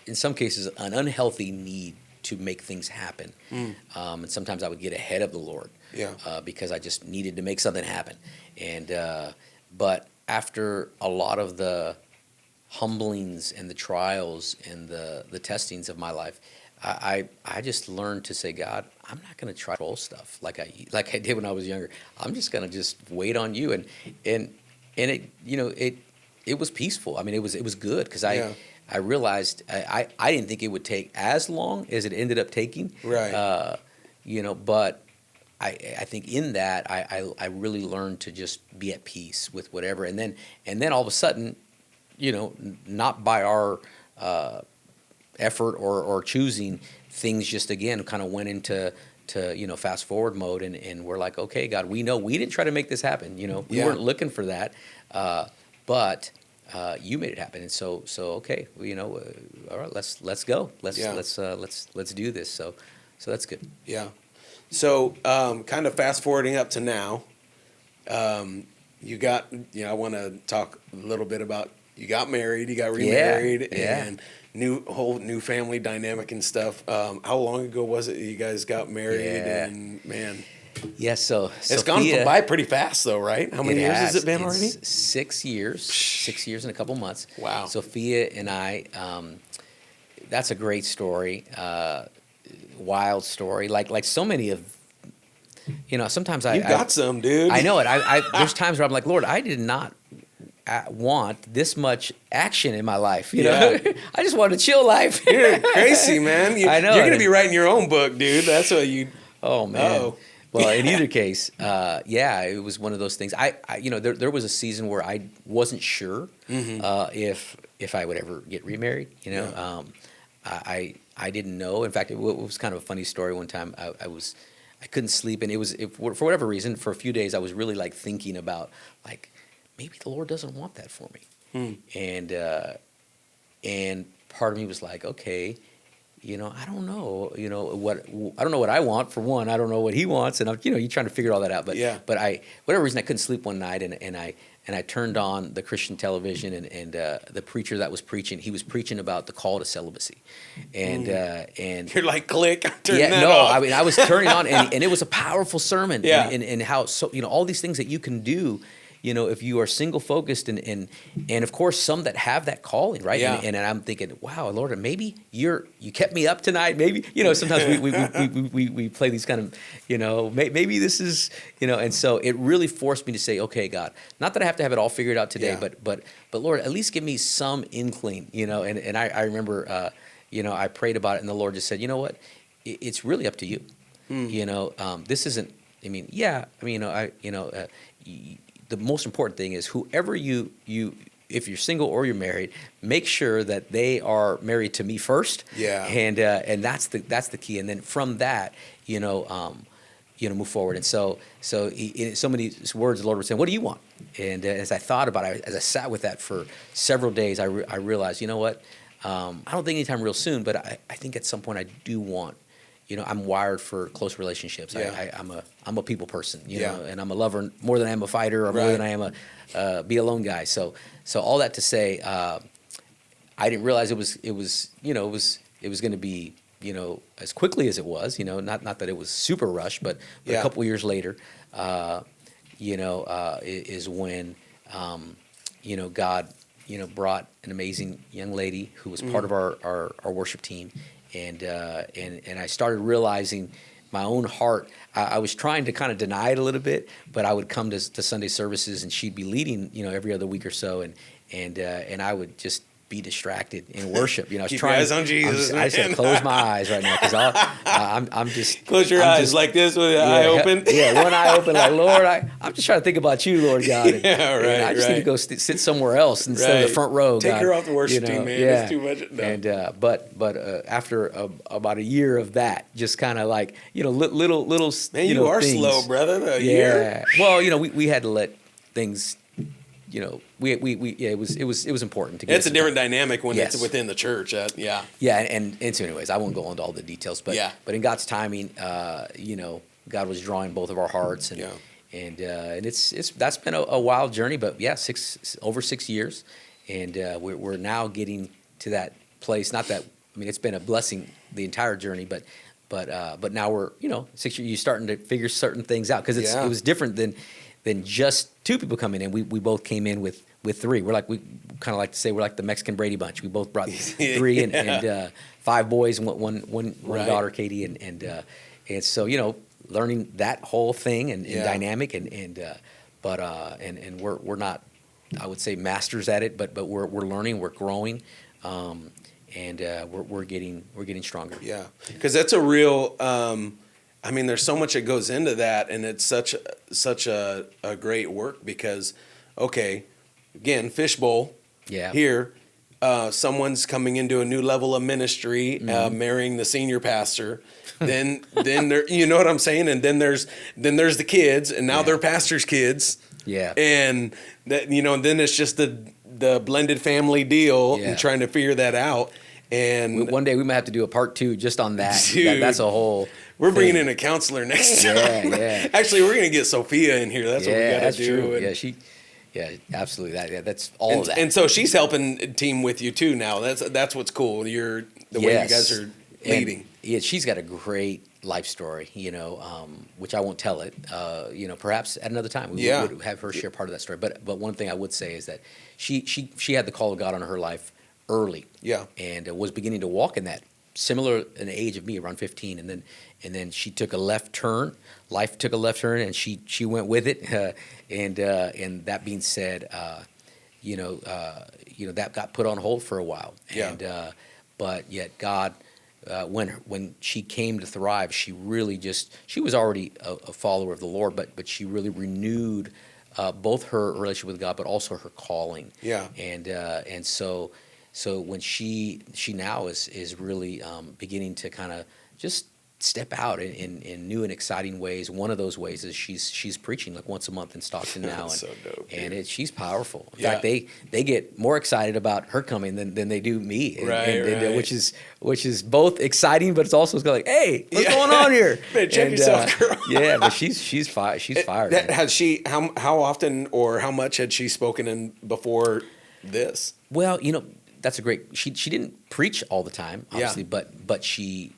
in some cases an unhealthy need to make things happen, and sometimes I would get ahead of the Lord, because I just needed to make something happen, but after a lot of the humblings and the trials and the testings of my life, I just learned to say, God, I'm not going to try to control stuff like I did when I was younger. I'm just going to just wait on you, and it was peaceful. I mean, it was good because I realized I didn't think it would take as long as it ended up taking. Right. But I think in that I really learned to just be at peace with whatever, and then all of a sudden, not by our effort or choosing, things just again kind of went into fast forward mode, and we're like, okay, God, we know we didn't try to make this happen. We weren't looking for that, but you made it happen. And so okay, all right, let's go. Let's do this. So that's good. Yeah. So kind of fast forwarding up to now, you got, I want to talk a little bit about, you got married, you got remarried, and whole new family dynamic and stuff. How long ago was it you guys got married? And man, so it's gone by pretty fast though, right? How many years has it been already? 6 years. 6 years and a couple months. Wow. Sophia and I, that's a great story. Wild story. Like so many of, sometimes you got some, dude. I know it. There's times where I'm like, Lord, I did not want this much action in my life. You know, I just wanted a chill life. You're crazy, man. I know. You're going to be writing your own book, dude. That's what you. Oh man. Oh. Well, in either case, it was one of those things. There was a season where I wasn't sure if I would ever get remarried. I didn't know. In fact, it was kind of a funny story. One time, I couldn't sleep, and for whatever reason, for a few days, I was really like thinking about like maybe the Lord doesn't want that for me, and part of me was like, okay, I don't know, I don't know what I want for one. I don't know what He wants, and you're trying to figure all that out. But whatever reason, I couldn't sleep one night, and I turned on the Christian television, and the preacher that was preaching, he was preaching about the call to celibacy, and you're like, click, turn that off. I mean, I was turning on, and it was a powerful sermon, and how all these things that you can do, if you are single focused, and of course some that have that calling, right? Yeah. And I'm thinking, wow, Lord, maybe you kept me up tonight. Maybe sometimes we play these kind of maybe this is and so it really forced me to say, okay, God, not that I have to have it all figured out today, but Lord, at least give me some inkling, and I remember I prayed about it, and the Lord just said, you know what, it's really up to you. This isn't. The most important thing is whoever you if you're single or you're married, make sure that they are married to me first. Yeah. And that's the key. And then from that, move forward. And so in so many words, the Lord was saying, "What do you want?" And as I thought about it, as I sat with that for several days, I realized, you know what? I don't think anytime real soon, but I think at some point I do want. I'm wired for close relationships. Yeah. I'm a people person, and I'm a lover more than I am a fighter, or more than I am a be alone guy. So all that to say, I didn't realize it was going to be as quickly as it was. Not that it was super rushed, but a couple years later, is when God brought an amazing young lady who was part of our worship team. And I started realizing my own heart. I was trying to kind of deny it a little bit, but I would come to Sunday services, and she'd be leading, every other week or so, and I would just be distracted in worship. I was Keep trying. Your eyes on Jesus. I said, close my eyes right now, because I'm just close your eyes like this with an eye open. Yeah, one eye open, like, Lord, I'm just trying to think about you, Lord God. And, right. I just need to go sit somewhere else instead of the front row. Take God. her off the worship team, man. Yeah. It's too much. No. And but after about a year of that, just kind of like little man, you are things. slow, brother. A year. Well, we had to let things. It was important to get. It's a different dynamic when it's within the church. Yeah. Yeah, and so anyways, I won't go into all the details, but in God's timing, God was drawing both of our hearts, and it's that's been a wild journey, but over 6 years, and we're now getting to that place. Not that it's been a blessing the entire journey, but now we're 6 years. You're starting to figure certain things out, because it was different than just two people coming in. We both came in with three. We kind of like to say we're like the Mexican Brady Bunch. We both brought three and 5 boys and one daughter, Katie, and so learning that whole thing and dynamic and we're not, I would say, masters at it, but we're learning, we're growing, and we're getting stronger. Yeah, because that's a real. There's so much that goes into that, and it's such a great work, because, okay, again, fishbowl here, someone's coming into a new level of ministry, marrying the senior pastor. Then there, you know what I'm saying? And then there's the kids, and now they're pastors' kids. Yeah. And that, and then it's just the blended family deal and trying to figure that out. And one day we might have to do a part 2 just on that. Dude, that's a whole. We're bringing in a counselor next time. Yeah. Actually, we're gonna get Sophia in here. That's what we gotta do. True. And, Yeah, absolutely. That's all of that. And so she's helping team with you too now. That's what's cool. Way you guys are leading. And, she's got a great life story, which I won't tell it. Perhaps at another time we would have her share part of that story. But one thing I would say is that she had the call of God on her life early. Yeah. And was beginning to walk in that, similar in the age of me, around 15, and then she took a left turn. Life took a left turn, and she went with it. And that being said, that got put on hold for a while. Yeah. And but yet God, when she came to Thrive, she really she was already a follower of the Lord, but she really renewed both her relationship with God, but also her calling. Yeah. And so when she now is really beginning to kind of just step out in new and exciting ways. One of those ways is she's preaching like once a month in Stockton now, and so dope, and she's powerful. In fact, they get more excited about her coming than they do me, right. Which is both exciting, but it's also like, hey, what's going on here? Man, check yourself, girl. Yeah, but she's fired. She's fired. Has she how often or how much had she spoken in before this? Well, that's a great. She didn't preach all the time, obviously, but she.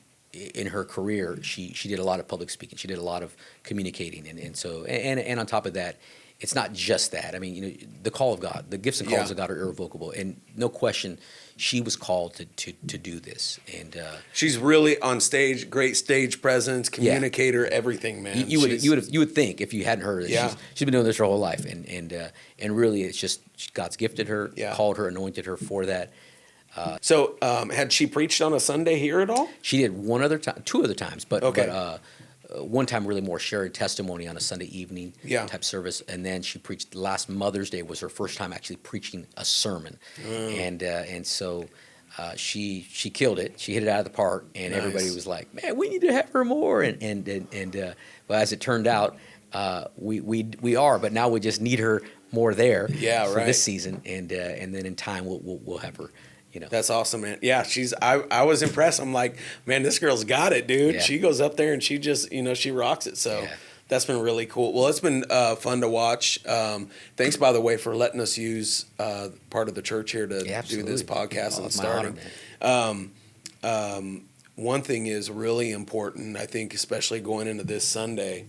In her career, she did a lot of public speaking. She did a lot of communicating, and so on top of that, it's not just that. I mean, the call of God, the gifts and calls of God are irrevocable, and no question, she was called to do this. And she's really on stage, great stage presence, communicator, everything, man. You would think if you hadn't heard it, she's been doing this her whole life, and really, it's just God's gifted her, called her, anointed her for that. So had she preached on a Sunday here at all? She did two other times, but one time really more shared testimony on a Sunday evening type service, and then she preached last Mother's Day was her first time actually preaching a sermon, and so she killed it. She hit it out of the park, and everybody was like, "Man, we need to have her more." But as it turned out, we are, but now we just need her more there for this season, and then in time we'll have her. That's awesome, man. Yeah, I was impressed. I'm like, man, this girl's got it, dude. Yeah. She goes up there and she just, she rocks it. So that's been really cool. Well, it's been fun to watch. Thanks, by the way, for letting us use part of the church here to do this podcast and starting. One thing is really important, I think, especially going into this Sunday,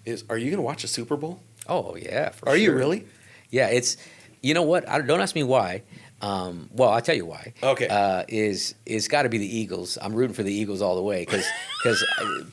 is are you going to watch the Super Bowl? Oh, yeah. Are you really? Yeah, it's, you know what? Don't ask me why. Well, I'll tell you why. Okay. It's got to be the Eagles. I'm rooting for the Eagles all the way because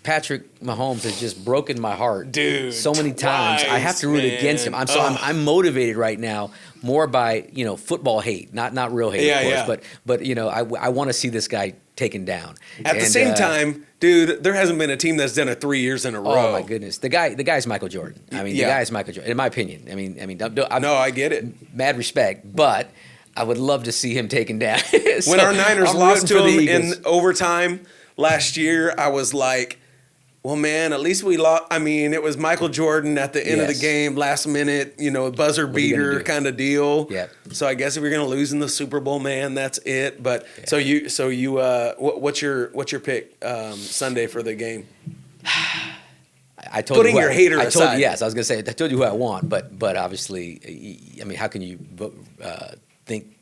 Patrick Mahomes has just broken my heart, dude, so many times. I have to root against him. I'm motivated right now more by football hate, not real hate, of course. But I want to see this guy taken down. At the same time, dude, there hasn't been a team that's done it 3 years in a row. Oh my goodness, the guy's Michael Jordan. I mean, the guy's Michael Jordan, in my opinion. I mean, no, I get it. Mad respect, but I would love to see him taken down. When our Niners lost to him in overtime last year, I was like, well, man, at least we lost. I mean, it was Michael Jordan at the end of the game, last minute, buzzer beater kind of deal. Yeah. So I guess if you're going to lose in the Super Bowl, man, that's it. But so you, what's your pick Sunday for the game? I told Putting your hater aside. Yes, I was going to say, I told you who I want, but obviously, I mean, how can you think,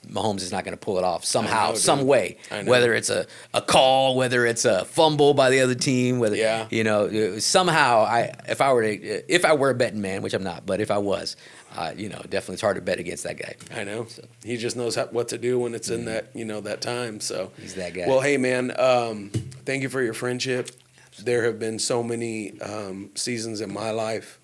Mahomes is not going to pull it off somehow, some way, whether it's a call, whether it's a fumble by the other team, whether, somehow if I were a betting man, which I'm not, but if I was, definitely it's hard to bet against that guy. I know. So. He just knows what to do when it's in that, that time. So he's that guy. Well, hey man, thank you for your friendship. There have been so many seasons in my life.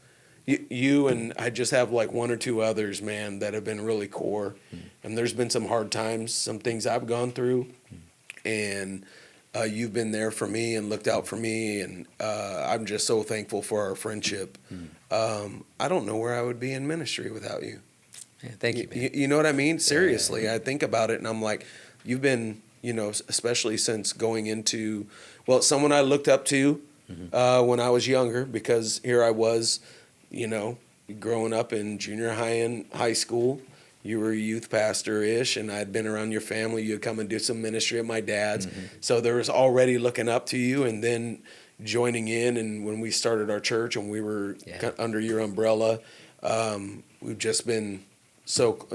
You and I just have like one or two others, man, that have been really core. And there's been some hard times, some things I've gone through. And you've been there for me and looked out for me. And I'm just so thankful for our friendship. I don't know where I would be in ministry without you. Yeah, thank you, man. You know what I mean? Seriously, I think about it and I'm like, you've been, especially since going into, someone I looked up to when I was younger, because here I was, growing up in junior high and high school. You were a youth pastor-ish, and I'd been around your family. You'd come and do some ministry at my dad's. So there was already looking up to you, and then joining in. And when we started our church and we were under your umbrella, we've just been so,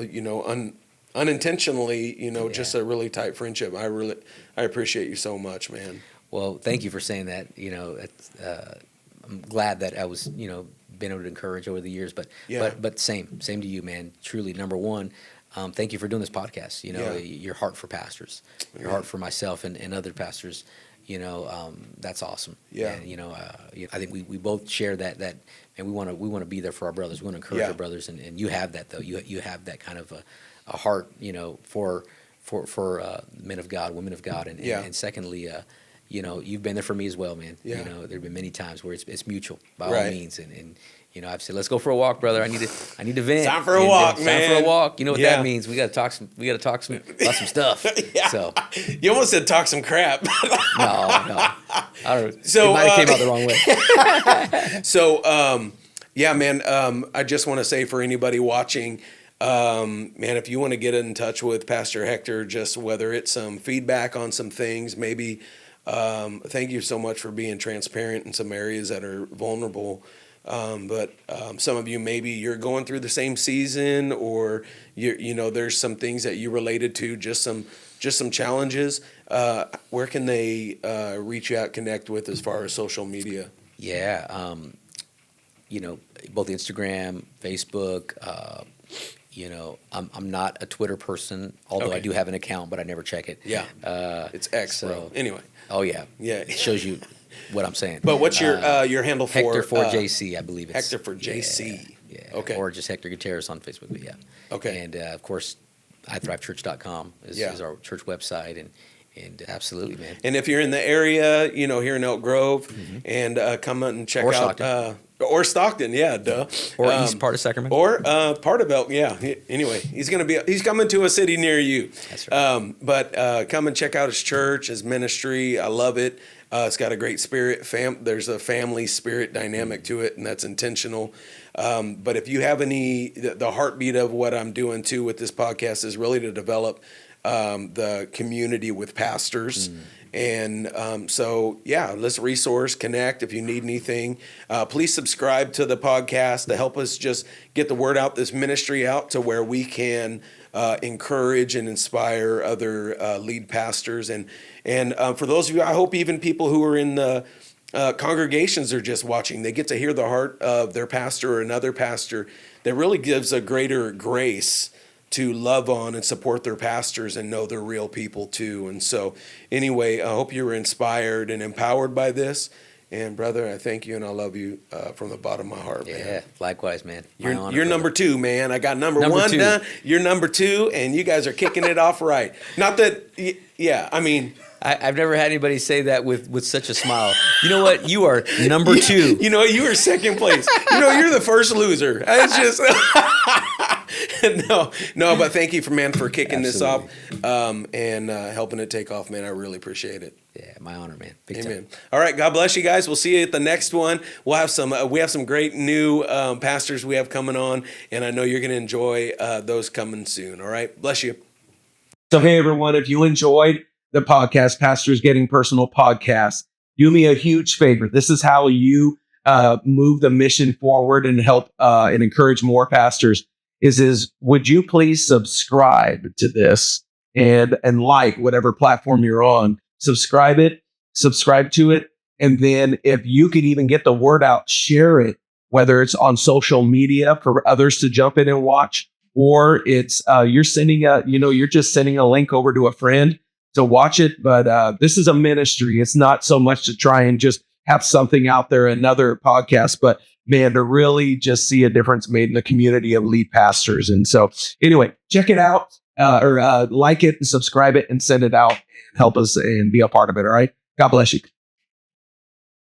unintentionally, just a really tight friendship. I appreciate you so much, man. Well, thank you for saying that. I'm glad that I was, been able to encourage over the years, but same to you, man. Truly, number one, thank you for doing this podcast. Your heart for pastors, your heart for myself and other pastors. That's awesome. Yeah. And, I think we both share that, and we want to be there for our brothers. We want to encourage our brothers, and you have that though. You have that kind of a heart, for men of God, women of God, and secondly, you've been there for me as well, man. Yeah. There've been many times where it's mutual by all means, and I've said, let's go for a walk, brother. I need to vent. Time for a walk, man. Time for a walk. You know what that means? We got to talk about some stuff. So you almost said talk some crap. No. So it might have came out the wrong way. So man. I just want to say for anybody watching, man, if you want to get in touch with Pastor Hector, just whether it's some feedback on some things, maybe. Thank you so much for being transparent in some areas that are vulnerable. But some of you, maybe you're going through the same season, or there's some things that you related to, just some challenges. Where can they reach out, connect with as far as social media? Yeah, both Instagram, Facebook. I'm not a Twitter person, although I do have an account, but I never check it. Yeah, it's X, bro. Anyway. Oh yeah. It shows you what I'm saying. But what's your handle for? Hector for JC, I believe it's. Hector for JC. Yeah. Okay. Or just Hector Gutierrez on Facebook. But yeah. Okay. And of course, ithrivechurch.com is our church website, and absolutely, man. And if you're in the area, here in Elk Grove, and come out and check or out. Stockton. Or Stockton, yeah, duh. Or east part of Sacramento. Or part of Elk, yeah. Anyway, he's coming to a city near you. That's right. But come and check out his church, his ministry. I love it. It's got a great spirit. There's a family spirit dynamic to it, and that's intentional. But if you have the heartbeat of what I'm doing too with this podcast is really to develop the community with pastors. And let's resource, connect. If you need anything, please subscribe to the podcast to help us just get the word out, this ministry out to where we can encourage and inspire other lead pastors. And for those of you, I hope even people who are in the congregations are just watching, they get to hear the heart of their pastor or another pastor that really gives a greater grace to love on and support their pastors and know they're real people too. And so anyway, I hope you were inspired and empowered by this. And brother, I thank you and I love you from the bottom of my heart, man. Yeah, likewise, man. You're number two, man. I got number one done. You're number two, and you guys are kicking it off right. Not that, I mean... I've never had anybody say that with such a smile. You know what? You are number two. You were second place. You're the first loser. It's just... No, but thank you for kicking this off and helping it take off, man. I really appreciate it. Yeah, my honor, man. Big Amen. time. All right, God bless you guys. We'll see you at the next one. We'll have we have some great new pastors we have coming on, and I know you're going to enjoy those coming soon. All right, bless you. So hey everyone, if you enjoyed the podcast, Pastors Getting Personal podcast, do me a huge favor. This is how you move the mission forward and help and encourage more pastors. Is would you please subscribe to this and like whatever platform you're on, subscribe to it. And then if you could even get the word out, share it, whether it's on social media for others to jump in and watch, or it's you're just sending a link over to a friend to watch it. But this is a ministry. It's not so much to try and just have something out there, another podcast, but man, to really just see a difference made in the community of lead pastors. And so anyway, check it out or like it and subscribe it and send it out. Help us and be a part of it. All right. God bless you.